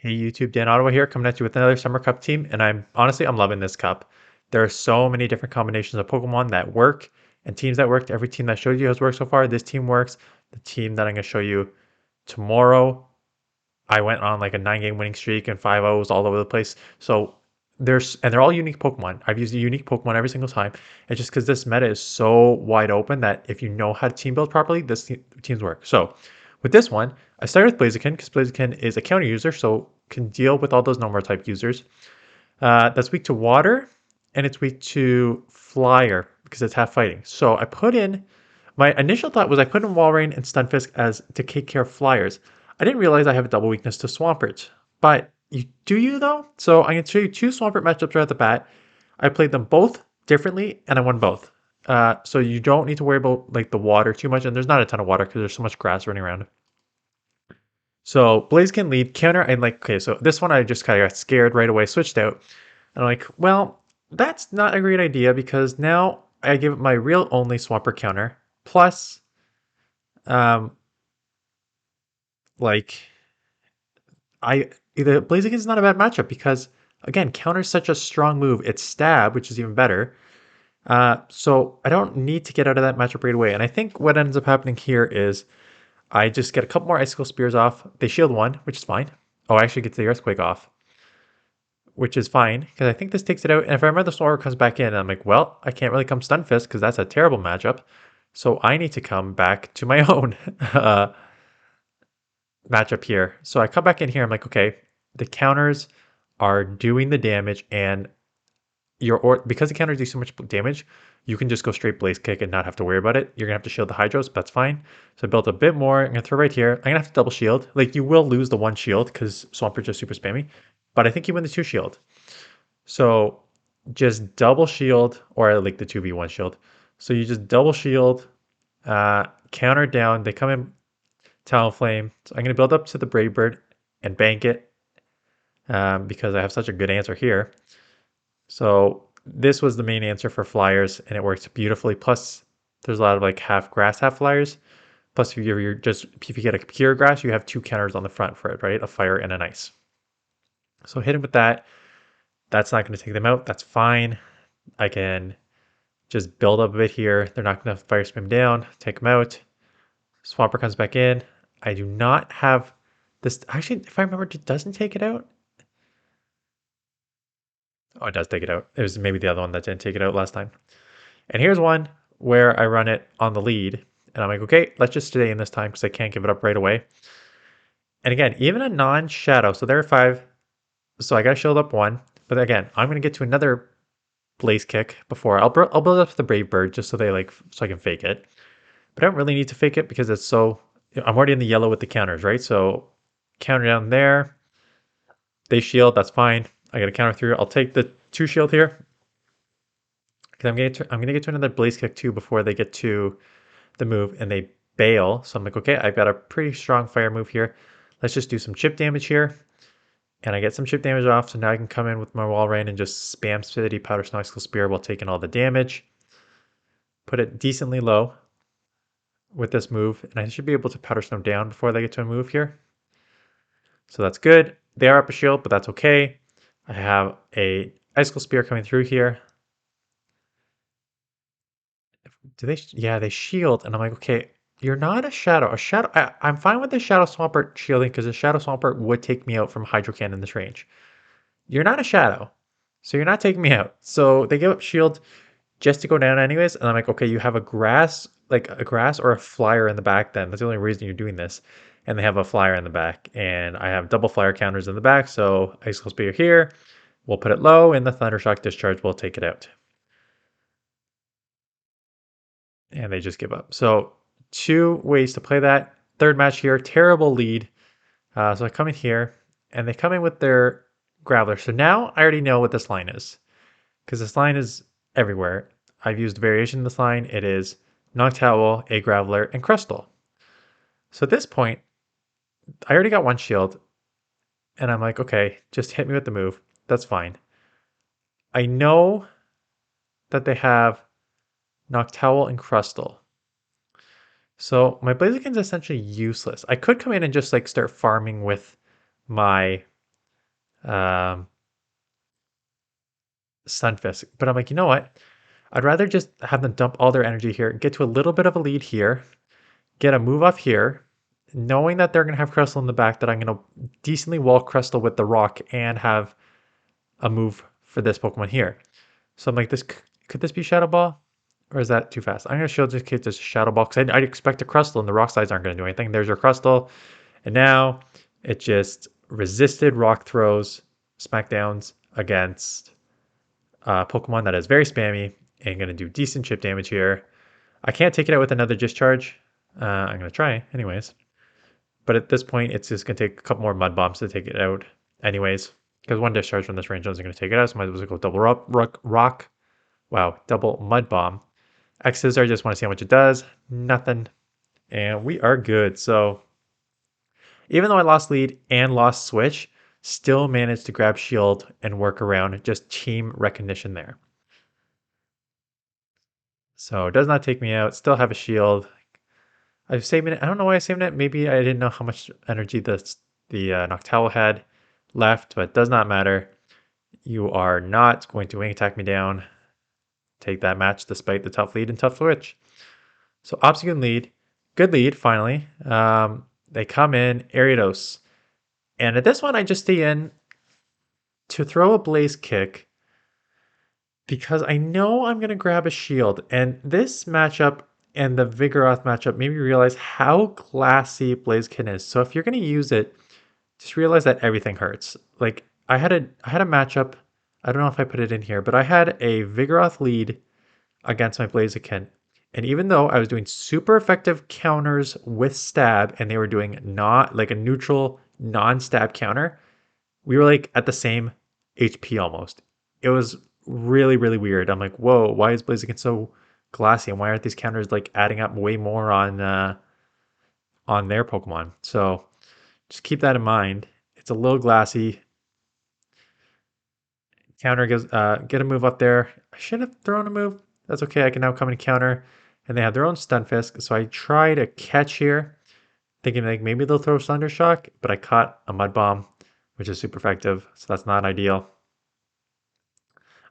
Hey YouTube, Dan Ottawa here, coming at you with another Summer Cup team, and I'm loving this cup. There are so many different combinations of Pokemon that work and teams that worked. Every team that showed you has worked so far. This team works. The team that I'm gonna show you tomorrow, I went on like a 9 game winning streak and 5-0s all over the place. So they're all unique Pokemon. I've used a unique Pokemon every single time. It's just because this meta is so wide open that if you know how to team build properly, teams work. So with this one, I started with Blaziken because Blaziken is a counter user, so can deal with all those normal type users. That's weak to water, and it's weak to flyer because it's half fighting. So I put in my initial thought was I put in Walrein and Stunfisk as to take care of flyers. I didn't realize I have a double weakness to Swampert. But you though? So I'm going to show you two Swampert matchups right at the bat. I played them both differently and I won both. So you don't need to worry about like the water too much, and there's not a ton of water because there's so much grass running around. So Blaze can lead counter. I'm like, okay, so this one I just kind of got scared right away, switched out. And I'm like, well, that's not a great idea because now I give it my real only Swampert counter. Plus, um, like I the Blaziken is not a bad matchup because again, counter is such a strong move. It's stab, which is even better. So I don't need to get out of that matchup right away. And I think what ends up happening here is I just get a couple more icicle spears off. They shield one, which is fine. Oh, I actually get the earthquake off, which is fine because I think this takes it out. And if I remember, the Swarmer comes back in, I'm like, well, I can't really come Stunfisk because that's a terrible matchup. So I need to come back to my own matchup here. So I come back in here. I'm like, okay, the counters are doing the damage, and because the counters do so much damage, you can just go straight Blaze Kick and not have to worry about it. You're gonna have to shield the Hydros, but that's fine. So I built a bit more. I'm gonna throw right here. I'm gonna have to double shield. Like you will lose the one shield because Swampert just super spammy, but I think you win the two shield. So just double shield, or like the 2v1 shield. So you just double shield, counter down. They come in Talonflame. So I'm going to build up to the Brave Bird and bank it because I have such a good answer here. So this was the main answer for flyers, and it works beautifully. Plus, there's a lot of like half grass, half flyers. Plus, if you get a pure grass, you have two counters on the front for it, right? A fire and an ice. So hit him with that. That's not going to take them out. That's fine. I can just build up a bit here. They're not going to fire spam down. Take them out. Swamper comes back in. I do not have this. Actually, if I remember, it doesn't take it out. Oh, it does take it out. It was maybe the other one that didn't take it out last time. And here's one where I run it on the lead. And I'm like, okay, let's just stay in this time because I can't give it up right away. And again, even a non-shadow. So there are 5. So I got to shield up 1. But again, I'm going to get to another Blaze Kick before. I'll build up the Brave Bird just so so I can fake it. But I don't really need to fake it because it's so... I'm already in the yellow with the counters, right? So counter down there. They shield, that's fine. I got a counter through. I'll take the 2 shield here. Because I'm gonna get to another Blaze Kick too before they get to the move and they bail. So I'm like, okay, I've got a pretty strong fire move here. Let's just do some chip damage here. And I get some chip damage off, so now I can come in with my Walrein and just spam City Powder Snow Icicle Spear while taking all the damage. Put it decently low with this move, and I should be able to Powder Snow down before they get to a move here. So that's good. They are up a shield, but that's okay. I have a Icicle Spear coming through here. Do they? Yeah, they shield, and I'm like, okay, you're not a shadow. I'm fine with the Shadow Swampert shielding because the Shadow Swampert would take me out from Hydro Cannon in this range. You're not a shadow, so you're not taking me out. So they give up shield just to go down anyways, and I'm like, okay, you have a grass or a flyer in the back. Then that's the only reason you're doing this. And they have a flyer in the back, and I have double flyer counters in the back. So Icicle Spear here, we'll put it low, and the Thundershock Discharge will take it out. And they just give up. So 2 ways to play that. Third match here, terrible lead. So I come in here, and they come in with their Graveler. So now I already know what this line is, because this line is everywhere. I've used a variation in this line. It is Noctowl, a Graveler, and Crustle. So at this point, I already got 1 shield, and I'm like, okay, just hit me with the move. That's fine. I know that they have Noctowl and Crustle. So my Blaziken's essentially useless. I could come in and just like start farming with my um, Stunfisk. But I'm like, you know what? I'd rather just have them dump all their energy here, get to a little bit of a lead here, get a move off here, knowing that they're going to have Crystal in the back, that I'm going to decently wall Crystal with the rock and have a move for this Pokemon here. So I'm like, this could this be Shadow Ball? Or is that too fast? I'm going to show this kid this Shadow Ball because I'd expect a Crystal and the rock slides aren't going to do anything. There's your Crystal. And now it just resisted rock throws, smackdowns against Pokemon that is very spammy and going to do decent chip damage here. I can't take it out with another discharge. I'm going to try anyways. But at this point, it's just going to take a couple more Mud Bombs to take it out anyways. Because one discharge from this range isn't going to take it out, so might as well go double rock. Wow, double Mud Bomb. X's, I just want to see how much it does. Nothing. And we are good. So even though I lost lead and lost switch, still managed to grab shield and work around just team recognition there. So it does not take me out. Still have a shield. I've saved it. I don't know why I saved it. Maybe I didn't know how much energy the Noctowl had left, but it does not matter. You are not going to wing attack me down. Take that match despite the tough lead and tough switch. So Obstagoon lead. Good lead, finally. They come in, Ariados. And at this one, I just stay in to throw a Blaze Kick because I know I'm going to grab a shield. And this matchup and the Vigoroth matchup made me realize how glassy Blaziken is. So if you're going to use it, just realize that everything hurts. Like I had a matchup, I don't know if I put it in here, but I had a Vigoroth lead against my Blaziken. And even though I was doing super effective counters with stab and they were doing not like a neutral non-stab counter, we were like at the same HP almost. It was really, really weird. I'm like, whoa, why is Blaziken so glassy? And why aren't these counters like adding up way more on their Pokemon? So just keep that in mind. It's a little glassy. Counter gives get a move up there. I should have thrown a move. That's okay. I can now come and counter. And they have their own Stunfisk. So I try to catch here, thinking like maybe they'll throw Thunder Shock, but I caught a Mud Bomb, which is super effective. So that's not ideal.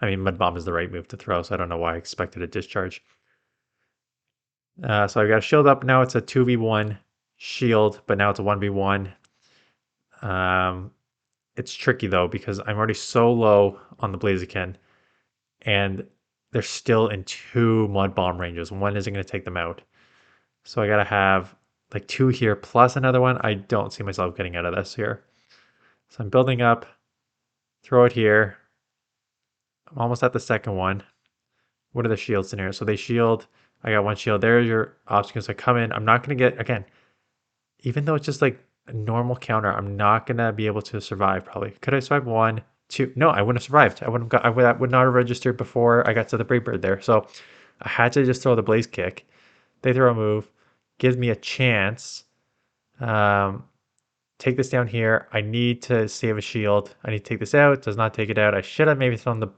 I mean, Mud Bomb is the right move to throw, so I don't know why I expected a discharge. So I've got a shield up. Now it's a 2v1 shield, but now it's a 1v1. It's tricky though, because I'm already so low on the Blaziken, and they're still in 2 Mud Bomb ranges. One isn't going to take them out. So I got to have like 2 here plus another one. I don't see myself getting out of this here. So I'm building up, throw it here. I'm almost at the second one. What are the shields in here? So they shield. I got 1 shield. There's your obstacles. I come in. I'm not going to get, again, even though it's just like a normal counter, I'm not going to be able to survive probably. Could I survive 1, 2? No, I wouldn't have survived. I would not have registered before I got to the Brave Bird there. So I had to just throw the Blaze Kick. They throw a move. Gives me a chance. Take this down here. I need to save a shield. I need to take this out. Does not take it out. I should have maybe thrown the...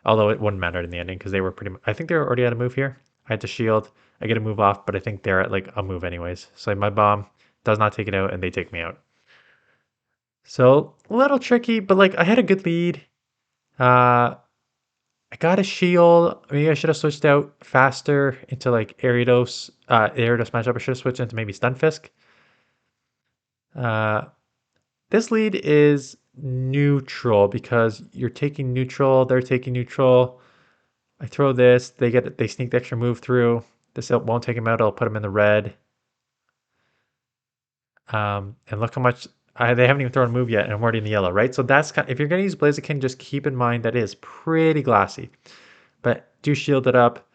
Although it wouldn't matter in the ending because they were pretty much... I think they were already at a move here. I had to shield. I get a move off, but I think they're at like a move anyways. So my bomb does not take it out and they take me out. So a little tricky, but like I had a good lead. I got a shield. Maybe I should have switched out faster into like Ariados matchup. I should have switched into maybe Stunfisk. Uh, this lead is neutral because you're taking neutral, they're taking neutral. I throw this, they sneak the extra move through. This won't take him out, I'll put him in the red. And look how much they haven't even thrown a move yet, and I'm already in the yellow, right? So that's kind of, if you're going to use Blaziken, just keep in mind that it is pretty glassy. But do shield it up.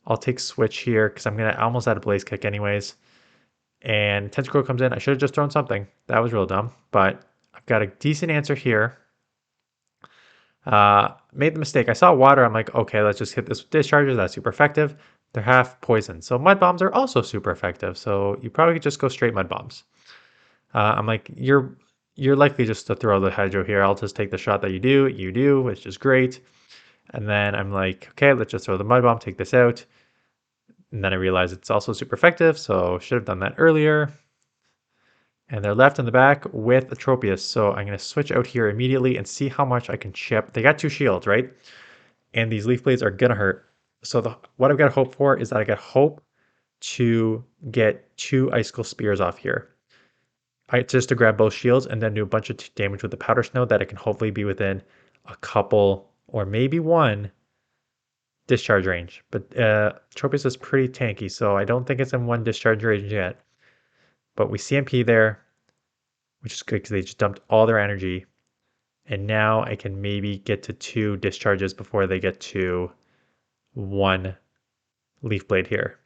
I'll take switch here because I'm gonna almost out of Blaze Kick anyways. And Tentacruel comes in. I should have just thrown something. That was real dumb. But I've got a decent answer here. Made the mistake. I saw water. I'm like, okay, let's just hit this with discharges. That's super effective. They're half poison. So mud bombs are also super effective. So you probably could just go straight mud bombs. I'm like, you're likely just to throw the hydro here. I'll just take the shot that you do, which is great. And then I'm like, okay, let's just throw the mud bomb, take this out. And then I realized it's also super effective, so should have done that earlier. And they're left in the back with Atropius. So I'm going to switch out here immediately and see how much I can chip. They got 2 shields, right? And these Leaf Blades are going to hurt. So what I've got to hope for is that I got hope to get 2 Icicle Spears off here. Just to grab both shields and then do a bunch of damage with the Powder Snow that it can hopefully be within a couple or maybe 1 discharge range. But Tropius is pretty tanky, so I don't think it's in 1 discharge range yet. But we CMP there, which is good because they just dumped all their energy. And now I can maybe get to 2 discharges before they get to 1 Leaf Blade here.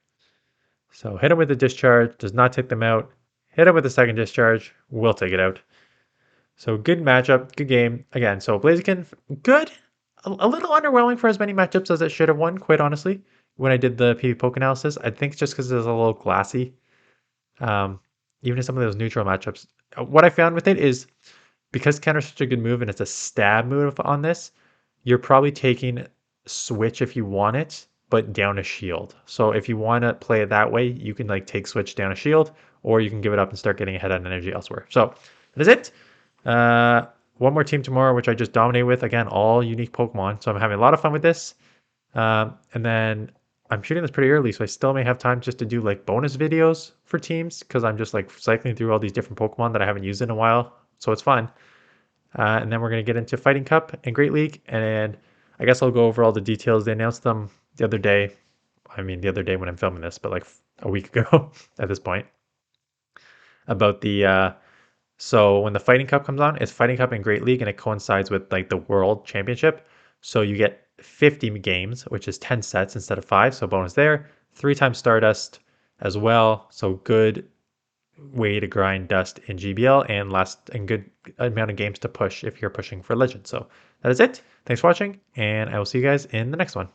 So hit him with the discharge, does not take them out. Hit him with the second discharge, will take it out. So good matchup, good game. Again, so Blaziken, good. A little underwhelming for as many matchups as it should have won, quite honestly. When I did the PvP poke analysis, I think it's just because it was a little glassy. Even in some of those neutral matchups. What I found with it is because counter's such a good move and it's a stab move on this, you're probably taking switch if you want it, but down a shield. So if you want to play it that way, you can like take switch down a shield, or you can give it up and start getting ahead on energy elsewhere. So that is it. One more team tomorrow, which I just dominate with. Again, all unique Pokemon. So I'm having a lot of fun with this. And then I'm shooting this pretty early, so I still may have time just to do like bonus videos for teams because I'm just like cycling through all these different Pokemon that I haven't used in a while. So it's fun. And then we're going to get into Fighting Cup and Great League. And I guess I'll go over all the details. They announced them the other day. I mean, the other day when I'm filming this, but like a week ago at this point. About the, so when the Fighting Cup comes on, it's Fighting Cup and Great League, and it coincides with like the World Championship. So you get 50 games, which is 10 sets instead of 5. So bonus there. 3 times Stardust as well. So good way to grind dust in GBL and good amount of games to push if you're pushing for Legend. So that is it. Thanks for watching, and I will see you guys in the next one.